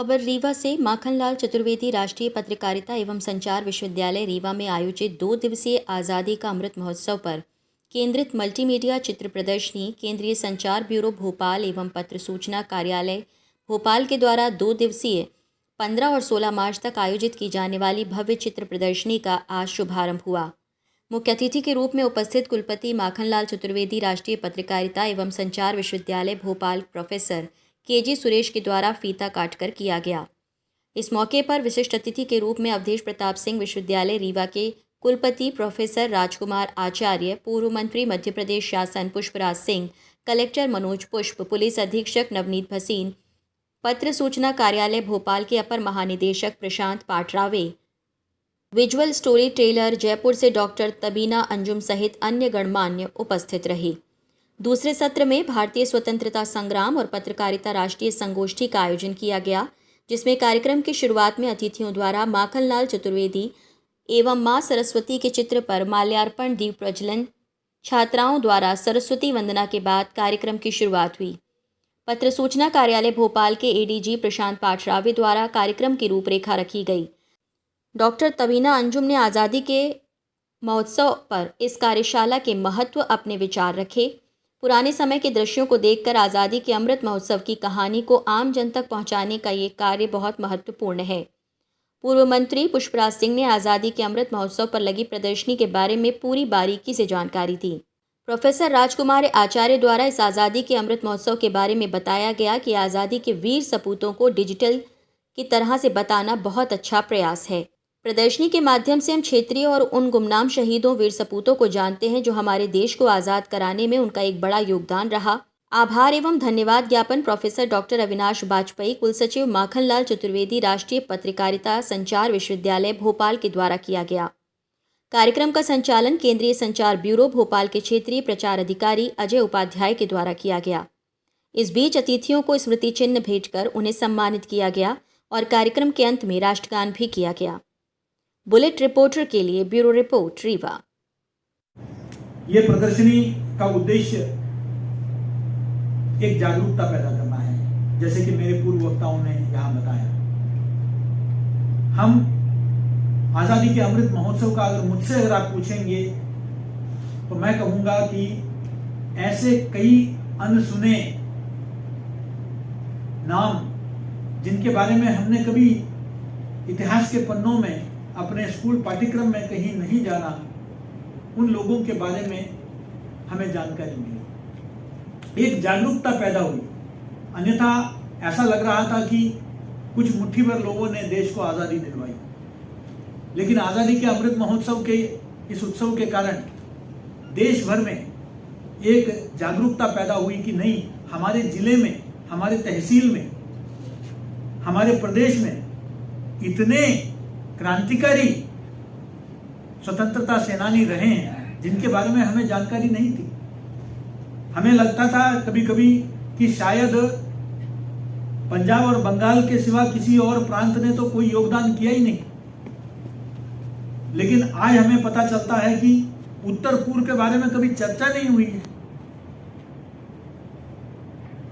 खबर रीवा से। माखनलाल चतुर्वेदी राष्ट्रीय पत्रकारिता एवं संचार विश्वविद्यालय रीवा में आयोजित 2 दिवसीय आज़ादी का अमृत महोत्सव पर केंद्रित मल्टीमीडिया चित्र प्रदर्शनी केंद्रीय संचार ब्यूरो भोपाल एवं पत्र सूचना कार्यालय भोपाल के द्वारा 2 दिवसीय 15 और 16 मार्च तक आयोजित की जाने वाली भव्य चित्र प्रदर्शनी का आज शुभारंभ हुआ। मुख्य अतिथि के रूप में उपस्थित कुलपति माखनलाल चतुर्वेदी राष्ट्रीय पत्रकारिता एवं संचार विश्वविद्यालय भोपाल प्रोफेसर के.जी. सुरेश के द्वारा फीता काटकर किया गया। इस मौके पर विशिष्ट अतिथि के रूप में अवधेश प्रताप सिंह विश्वविद्यालय रीवा के कुलपति प्रोफेसर राजकुमार आचार्य, पूर्व मंत्री मध्य प्रदेश शासन पुष्पराज सिंह, कलेक्टर मनोज पुष्प, पुलिस अधीक्षक नवनीत भसीन, पत्र सूचना कार्यालय भोपाल के अपर महानिदेशक प्रशांत पाटरावे, विजुअल स्टोरी टेलर जयपुर से डॉक्टर तबीना अंजुम सहित अन्य गणमान्य उपस्थित रहे। दूसरे सत्र में भारतीय स्वतंत्रता संग्राम और पत्रकारिता राष्ट्रीय संगोष्ठी का आयोजन किया गया, जिसमें कार्यक्रम की शुरुआत में अतिथियों द्वारा माखनलाल चतुर्वेदी एवं मां सरस्वती के चित्र पर माल्यार्पण, दीप प्रज्वलन, छात्राओं द्वारा सरस्वती वंदना के बाद कार्यक्रम की शुरुआत हुई। पत्र सूचना कार्यालय भोपाल के एडीजी प्रशांत पाटरावे द्वारा कार्यक्रम की रूपरेखा रखी गई। डॉक्टर तबीना अंजुम ने आज़ादी के महोत्सव पर इस कार्यशाला के महत्व अपने विचार रखे। पुराने समय के दृश्यों को देखकर आज़ादी के अमृत महोत्सव की कहानी को आम जन तक पहुंचाने का ये कार्य बहुत महत्वपूर्ण है। पूर्व मंत्री पुष्पराज सिंह ने आज़ादी के अमृत महोत्सव पर लगी प्रदर्शनी के बारे में पूरी बारीकी से जानकारी दी। प्रोफेसर राजकुमार आचार्य द्वारा इस आज़ादी के अमृत महोत्सव के बारे में बताया गया कि आज़ादी के वीर सपूतों को डिजिटल की तरह से बताना बहुत अच्छा प्रयास है। प्रदर्शनी के माध्यम से हम क्षेत्रीय और उन गुमनाम शहीदों वीर सपूतों को जानते हैं जो हमारे देश को आज़ाद कराने में उनका एक बड़ा योगदान रहा। आभार एवं धन्यवाद ज्ञापन प्रोफेसर डॉक्टर अविनाश वाजपेयी, कुलसचिव माखनलाल चतुर्वेदी राष्ट्रीय पत्रकारिता संचार विश्वविद्यालय भोपाल के द्वारा किया गया। कार्यक्रम का संचालन केंद्रीय संचार ब्यूरो भोपाल के क्षेत्रीय प्रचार अधिकारी अजय उपाध्याय के द्वारा किया गया। इस बीच अतिथियों को स्मृति चिन्ह भेंटकर उन्हें सम्मानित किया गया और कार्यक्रम के अंत में राष्ट्रगान भी किया गया। बुलेट रिपोर्टर के लिए ब्यूरो रिपोर्ट रीवा। ये प्रदर्शनी का उद्देश्य एक जागरूकता पैदा करना है, जैसे कि मेरे पूर्व वक्ताओं ने यहाँ बताया। हम आजादी के अमृत महोत्सव का अगर आप पूछेंगे तो मैं कहूंगा कि ऐसे कई अनसुने नाम जिनके बारे में हमने कभी इतिहास के पन्नों में अपने स्कूल पाठ्यक्रम में कहीं नहीं जाना, उन लोगों के बारे में हमें जानकारी मिली, एक जागरूकता पैदा हुई। अन्यथा ऐसा लग रहा था कि कुछ मुट्ठी भर लोगों ने देश को आज़ादी दिलवाई, लेकिन आज़ादी के अमृत महोत्सव के इस उत्सव के कारण देश भर में एक जागरूकता पैदा हुई कि नहीं, हमारे जिले में, हमारे तहसील में, हमारे प्रदेश में इतने क्रांतिकारी स्वतंत्रता सेनानी रहे हैं जिनके बारे में हमें जानकारी नहीं थी। हमें लगता था कभी कभी कि शायद पंजाब और बंगाल के सिवा किसी और प्रांत ने तो कोई योगदान किया ही नहीं, लेकिन आज हमें पता चलता है कि उत्तर पूर्व के बारे में कभी चर्चा नहीं हुई है।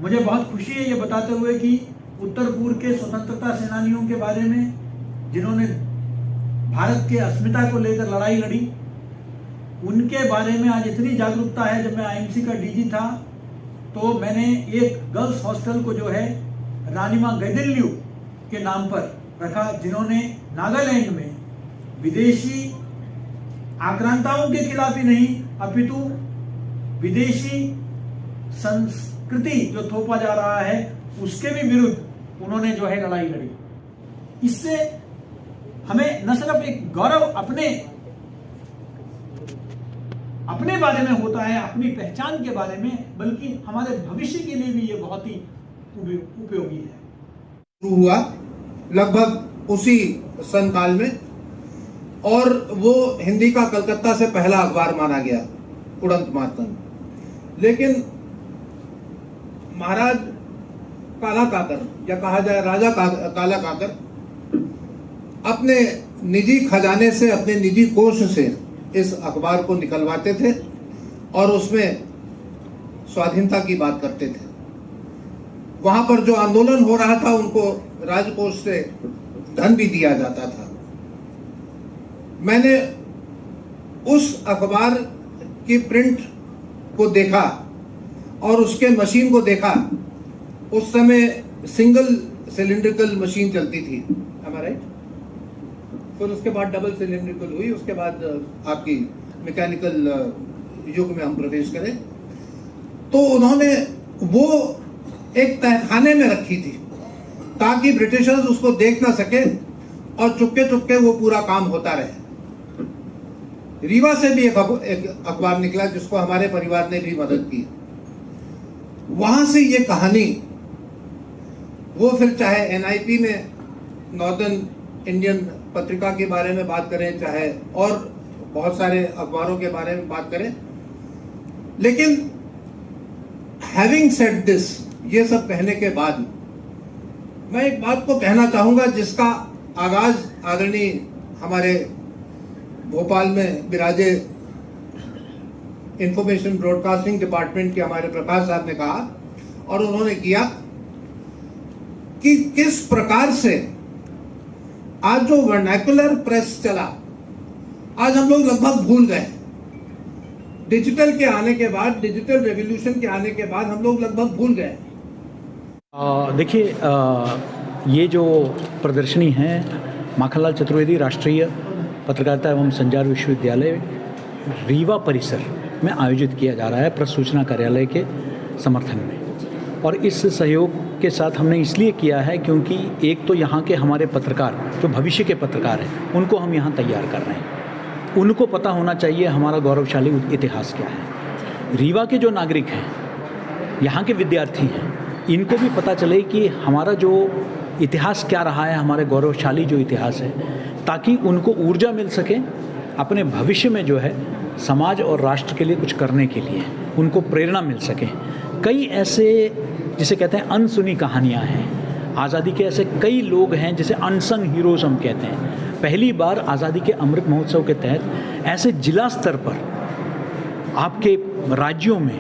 मुझे बहुत खुशी है ये बताते हुए कि उत्तर पूर्व के स्वतंत्रता सेनानियों के बारे में जिन्होंने भारत के अस्मिता को लेकर लड़ाई लड़ी, उनके बारे में आज इतनी जागरूकता है। जब मैं आईएमसी का डीजी था तो मैंने एक गर्ल्स हॉस्टल को जो है रानीमा गैदिल्यू के नाम पर रखा, जिन्होंने नागालैंड में विदेशी आक्रांताओं के खिलाफ ही नहीं अपितु विदेशी संस्कृति जो थोपा जा रहा है उसके भी विरुद्ध उन्होंने जो है लड़ाई लड़ी। इससे हमें न सिर्फ एक गौरव अपने बारे में होता है, अपनी पहचान के बारे में, बल्कि हमारे भविष्य के लिए भी ये बहुत ही उपयोगी है। शुरू हुआ लगभग उसी सन काल में, और वो हिंदी का कलकत्ता से पहला अखबार माना गया, उड़ंत मातंग। लेकिन महाराज काला काकर, या कहा जाए राजा काला काकर, अपने निजी खजाने से, अपने निजी कोष से इस अखबार को निकलवाते थे और उसमें स्वाधीनता की बात करते थे। वहां पर जो आंदोलन हो रहा था उनको राजकोष से धन भी दिया जाता था। मैंने उस अखबार की प्रिंट को देखा और उसके मशीन को देखा। उस समय सिंगल सिलिंड्रिकल मशीन चलती थी, हमारे फिर उसके बाद डबल सिलिंड्रिकल हुई, उसके बाद आपकी मैकेनिकल युग में हम प्रवेश करें। तो उन्होंने वो एक तहखाने में रखी थी ताकि ब्रिटिशर्स उसको देख ना सके और चुपके चुपके वो पूरा काम होता रहे। रीवा से भी एक अखबार निकला जिसको हमारे परिवार ने भी मदद की। वहां से ये कहानी, वो फिर चाहे एनआईपी में नॉर्दर्न इंडियन पत्रिका के बारे में बात करें, चाहे और बहुत सारे अखबारों के बारे में बात करें, लेकिन हैविंग सेड दिस, ये सब कहने के बाद मैं एक बात को कहना चाहूंगा जिसका आगाज आदरणीय हमारे भोपाल में विराजे इंफॉर्मेशन ब्रॉडकास्टिंग डिपार्टमेंट के हमारे प्रकाश साहब ने कहा और उन्होंने किया कि किस प्रकार से आज जो वर्नैकुलर प्रेस चला, आज हम लोग लगभग भूल गए। डिजिटल के आने के बाद, डिजिटल रेवोल्यूशन के आने के बाद हम लोग लगभग भूल गए। देखिए, ये जो प्रदर्शनी है माखनलाल चतुर्वेदी राष्ट्रीय पत्रकारिता एवं संचार विश्वविद्यालय रीवा परिसर में आयोजित किया जा रहा है प्रेस सूचना कार्यालय के समर्थन में। और इस सहयोग के साथ हमने इसलिए किया है क्योंकि एक तो यहाँ के हमारे पत्रकार जो भविष्य के पत्रकार हैं उनको हम यहाँ तैयार कर रहे हैं। उनको पता होना चाहिए हमारा गौरवशाली इतिहास क्या है। रीवा के जो नागरिक हैं, यहाँ के विद्यार्थी हैं, इनको भी पता चले कि हमारा जो इतिहास क्या रहा है, हमारे गौरवशाली जो इतिहास है, ताकि उनको ऊर्जा मिल सके अपने भविष्य में जो है समाज और राष्ट्र के लिए कुछ करने के लिए, उनको प्रेरणा मिल सके। कई ऐसे जिसे कहते हैं अनसुनी कहानियाँ हैं, आज़ादी के ऐसे कई लोग हैं जिसे अनसंग हीरोज़ हम कहते हैं। पहली बार आज़ादी के अमृत महोत्सव के तहत ऐसे जिला स्तर पर आपके राज्यों में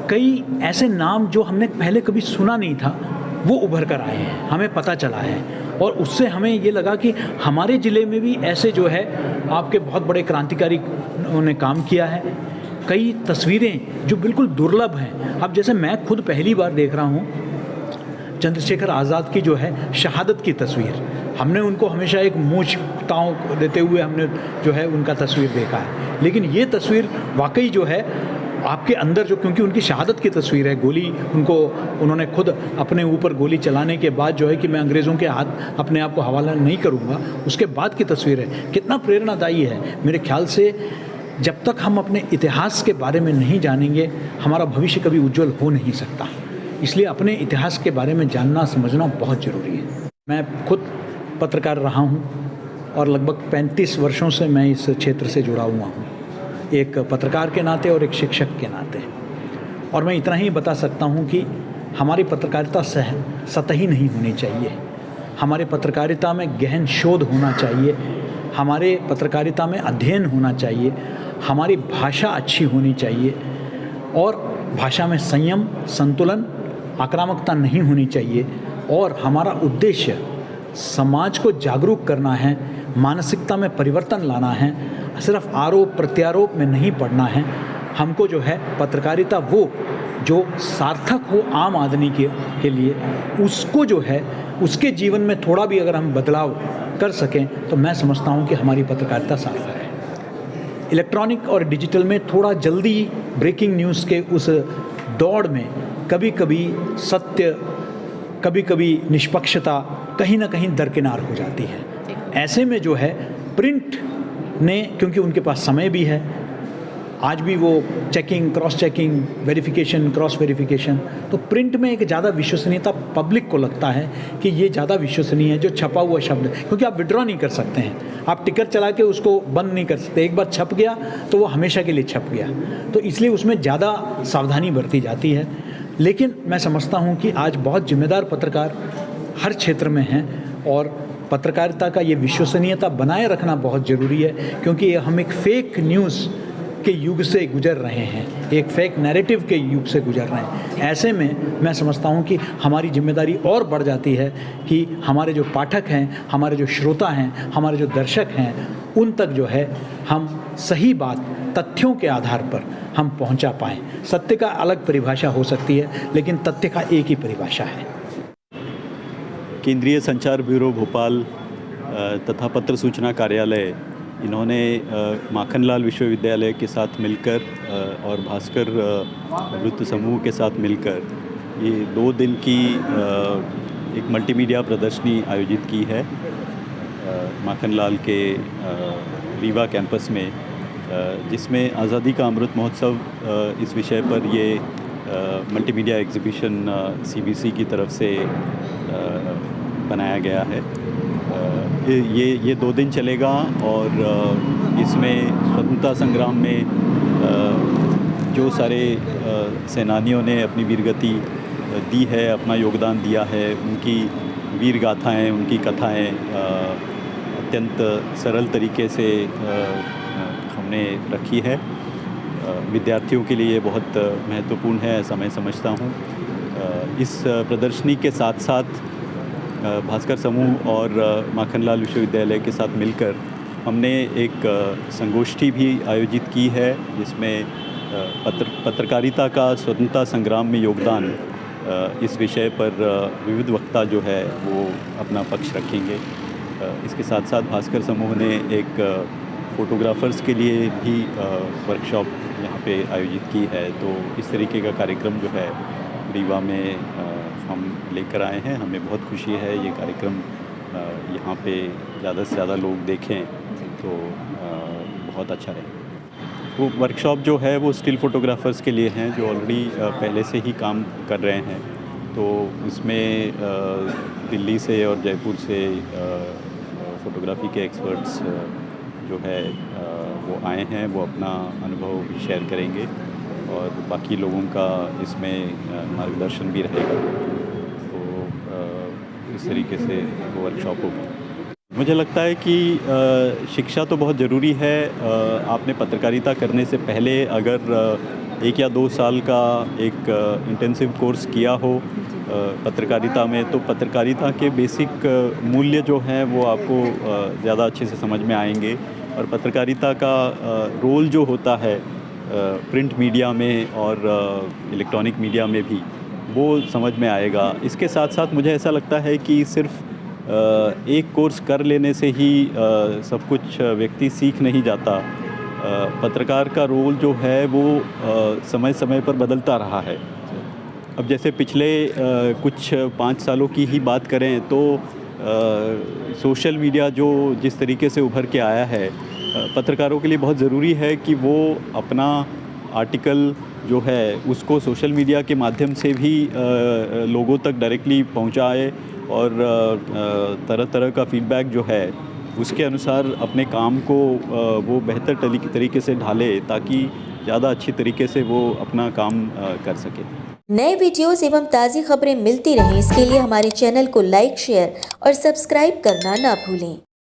कई ऐसे नाम जो हमने पहले कभी सुना नहीं था वो उभर कर आए हैं, हमें पता चला है। और उससे हमें ये लगा कि हमारे ज़िले में भी ऐसे जो है आपके बहुत बड़े क्रांतिकारी ने काम किया है। कई तस्वीरें जो बिल्कुल दुर्लभ हैं। अब जैसे मैं खुद पहली बार देख रहा हूँ चंद्रशेखर आज़ाद की जो है शहादत की तस्वीर। हमने उनको हमेशा एक मूंछ ताव देते हुए हमने जो है उनका तस्वीर देखा है, लेकिन ये तस्वीर वाकई जो है आपके अंदर जो, क्योंकि उनकी शहादत की तस्वीर है, गोली उन्होंने खुद अपने ऊपर गोली चलाने के बाद जो है कि मैं अंग्रेज़ों के हाथ अपने आप को हवाला नहीं करूँगा, उसके बाद की तस्वीर है। कितना प्रेरणादायी है। मेरे ख्याल से जब तक हम अपने इतिहास के बारे में नहीं जानेंगे हमारा भविष्य कभी उज्जवल हो नहीं सकता। इसलिए अपने इतिहास के बारे में जानना समझना बहुत ज़रूरी है। मैं खुद पत्रकार रहा हूँ और लगभग 35 वर्षों से मैं इस क्षेत्र से जुड़ा हुआ हूँ, एक पत्रकार के नाते और एक शिक्षक के नाते। और मैं इतना ही बता सकता हूँ कि हमारी पत्रकारिता सतही नहीं होनी चाहिए। हमारी पत्रकारिता में गहन शोध होना चाहिए, हमारे पत्रकारिता में अध्ययन होना चाहिए, हमारी भाषा अच्छी होनी चाहिए और भाषा में संयम, संतुलन, आक्रामकता नहीं होनी चाहिए। और हमारा उद्देश्य समाज को जागरूक करना है, मानसिकता में परिवर्तन लाना है, सिर्फ आरोप प्रत्यारोप में नहीं पड़ना है। हमको जो है पत्रकारिता वो जो सार्थक हो आम आदमी के लिए, उसको जो है उसके जीवन में थोड़ा भी अगर हम बदलाव कर सकें तो मैं समझता हूँ कि हमारी पत्रकारिता सार्थक है। इलेक्ट्रॉनिक और डिजिटल में थोड़ा जल्दी ब्रेकिंग न्यूज़ के उस दौड़ में कभी कभी सत्य, कभी कभी निष्पक्षता कहीं ना कहीं दरकिनार हो जाती है। ऐसे में जो है प्रिंट ने, क्योंकि उनके पास समय भी है, आज भी वो checking, cross checking, verification, cross verification, तो प्रिंट में एक ज़्यादा विश्वसनीयता पब्लिक को लगता है कि ये ज़्यादा विश्वसनीय है जो छपा हुआ शब्द, क्योंकि आप विड्रॉ नहीं कर सकते हैं, आप टिकर चला के उसको बंद नहीं कर सकते। एक बार छप गया तो वो हमेशा के लिए छप गया, तो इसलिए उसमें ज़्यादा सावधानी बरती जाती है। लेकिन मैं समझता हूँ कि आज बहुत जिम्मेदार पत्रकार हर क्षेत्र में हैं और पत्रकारिता का ये विश्वसनीयता बनाए रखना बहुत ज़रूरी है, क्योंकि हम एक फेक न्यूज़ के युग से गुजर रहे हैं, एक फेक नैरेटिव के युग से गुजर रहे हैं। ऐसे में मैं समझता हूँ कि हमारी जिम्मेदारी और बढ़ जाती है कि हमारे जो पाठक हैं, हमारे जो श्रोता हैं, हमारे जो दर्शक हैं, उन तक जो है हम सही बात तथ्यों के आधार पर हम पहुंचा पाएँ। सत्य का अलग परिभाषा हो सकती है, लेकिन तथ्य का एक ही परिभाषा है। केंद्रीय संचार ब्यूरो भोपाल तथा पत्र सूचना कार्यालय, इन्होंने माखनलाल विश्वविद्यालय के साथ मिलकर और भास्कर वृत्त समूह के साथ मिलकर ये 2 दिन की एक मल्टीमीडिया प्रदर्शनी आयोजित की है माखनलाल के रीवा कैंपस में, जिसमें आज़ादी का अमृत महोत्सव इस विषय पर ये मल्टीमीडिया एग्जीबिशन CBC की तरफ से बनाया गया है। ये 2 दिन चलेगा और इसमें स्वतंत्रता संग्राम में जो सारे सेनानियों ने अपनी वीरगति दी है, अपना योगदान दिया है, उनकी वीर गाथाएँ, उनकी कथाएँ अत्यंत सरल तरीके से हमने रखी है। विद्यार्थियों के लिए बहुत महत्वपूर्ण है, ऐसा मैं समझता हूँ। इस प्रदर्शनी के साथ साथ भास्कर समूह और माखनलाल विश्वविद्यालय के साथ मिलकर हमने एक संगोष्ठी भी आयोजित की है, जिसमें पत्रकारिता का स्वतंत्रता संग्राम में योगदान इस विषय पर विविध वक्ता जो है वो अपना पक्ष रखेंगे। इसके साथ साथ भास्कर समूह ने एक फ़ोटोग्राफ़र्स के लिए भी वर्कशॉप यहाँ पे आयोजित की है। तो इस तरीके का कार्यक्रम जो है रीवा में हम लेकर आए हैं। हमें बहुत खुशी है ये कार्यक्रम यहाँ पे ज़्यादा से ज़्यादा लोग देखें तो बहुत अच्छा रहेगा। वो वर्कशॉप जो है वो स्टिल फ़ोटोग्राफ़र्स के लिए हैं जो ऑलरेडी पहले से ही काम कर रहे हैं। तो इसमें दिल्ली से और जयपुर से फ़ोटोग्राफ़ी के एक्सपर्ट्स जो है वो आए हैं, वो अपना अनुभव भी शेयर करेंगे और बाकी लोगों का इसमें मार्गदर्शन भी रहेगा। तो इस तरीके से वो वर्कशॉप होगी। मुझे लगता है कि शिक्षा तो बहुत ज़रूरी है। आपने पत्रकारिता करने से पहले अगर 1 या 2 साल का एक इंटेंसिव कोर्स किया हो पत्रकारिता में, तो पत्रकारिता के बेसिक मूल्य जो हैं वो आपको ज़्यादा अच्छे से समझ में आएंगे। और पत्रकारिता का रोल जो होता है प्रिंट मीडिया में और इलेक्ट्रॉनिक मीडिया में भी, वो समझ में आएगा। इसके साथ साथ मुझे ऐसा लगता है कि सिर्फ एक कोर्स कर लेने से ही सब कुछ व्यक्ति सीख नहीं जाता। पत्रकार का रोल जो है वो समय समय पर बदलता रहा है। अब जैसे पिछले कुछ 5 सालों की ही बात करें तो सोशल मीडिया जो जिस तरीके से उभर के आया है, पत्रकारों के लिए बहुत ज़रूरी है कि वो अपना आर्टिकल जो है उसको सोशल मीडिया के माध्यम से भी लोगों तक डायरेक्टली पहुंचाए और तरह तरह का फीडबैक जो है उसके अनुसार अपने काम को वो बेहतर तरीके से ढाले, ताकि ज़्यादा अच्छी तरीके से वो अपना काम कर सके। नए वीडियोस एवं ताज़ी खबरें मिलती रहें, इसके लिए हमारे चैनल को लाइक, शेयर और सब्सक्राइब करना ना भूलें।